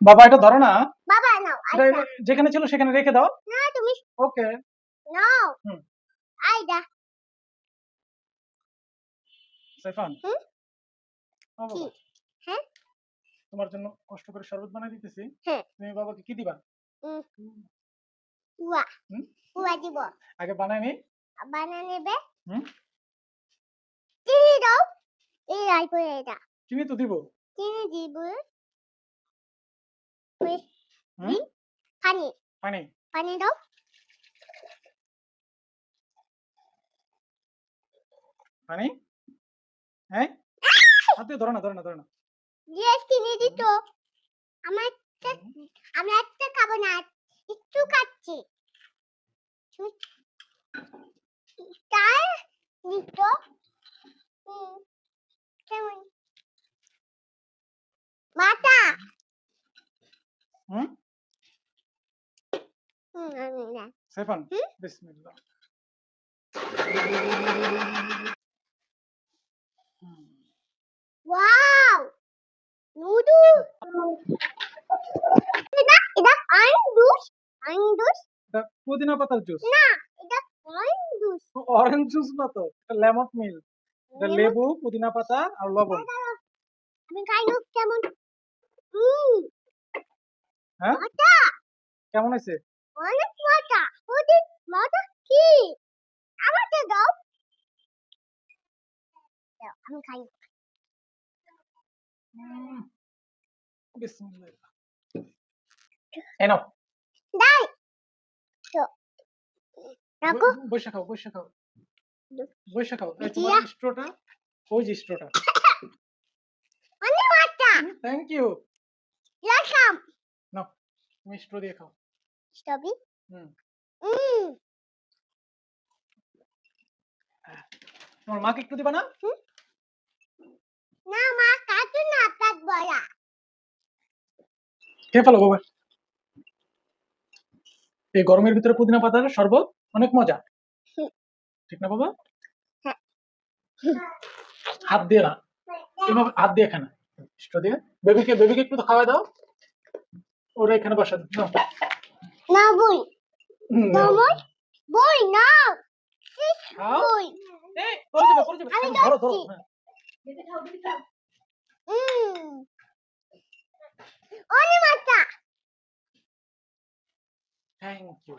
বাবা এটা ধরো না। বাবা নাও এটা আইডা যেখানে ছিল সেখানে রেখে দাও। না তুমি ওকে। নাও হুম। আইডা সাইফান। হুম? ও কি বাবা, হ্যাঁ তোমার জন্য কষ্ট করে শরবত বানাই দিতেছি। হ্যাঁ তুমি বাবাকে কি দিবা? উয়া হুম? উয়া দিব আগে বানাই নি। বানা নেবে হুম? চিনি দাও এই আই করে এটা চিনি তো দিব। চিনি দিব হুম? দিন পানি পানি। পানি দাও পানি। হ্যাঁ? হাত দিয়ে ধরো না, ধরো না, ধরো না। দিয়ে চিনি দিত আমার একটা হুম। আমি একটা খাবো না একটু খাচ্ছি তাই দিত কেমন মাতা হুম? আমি না সাইফান, হুম? বিসমিল্লাহ। হুম। ওয়াও নুডল এটা আইন্দুস আইন্দুস এটা পুদিনা পাতার জুস। না এটা আইন্দুস অরেঞ্জ জুস না তো, এটা লেমন মিল্ক। এটা লেবু, পুদিনা পাতা আর লবণ। আমি খাইলো কেমন হুম হ্যাঁ? মজা কেমন হয়েছে? অনেক মজা ওদের মজা কি আমাকে দাও দাও আমি খাই হুম, বিসমিল্লাহ। এই নাও। দাই তো রাখো বসে খাও, বসে খাও, বসে খাও। এই দিয়া তোমার স্ট্রোটা, ওই যে স্ট্রোটা। অনেক মজা থ্যাংক ইউ। লাসাম নাও, তুমি স্ট্রো দিয়ে খাও। স্টবি হুম। হুম তোমার মাকে একটু দিবা না? না মা কাটু না পাক বড়া খেয়ে ফেলো বাবা। এই গরমের ভিতরে পুদিনা পাতার শরবত অনেক মজা। ঠিক না বাবা? হাত দিয়ে না, এভাবে হাত দিয়ে খানা। স্ট্রো দিয়ে বেবিকে একটু তো খাওয়াই দাও। ওরা এখানে বসা দাও। না বই নাও। তোমার বই না খাও। বই এই পড়ে যাবে, পড়ে যাবে। আমি এখন ধরো, ধরো। যাচ্ছি হ্যাঁ। হুম অনেক মজা থ্যাংক ইউ।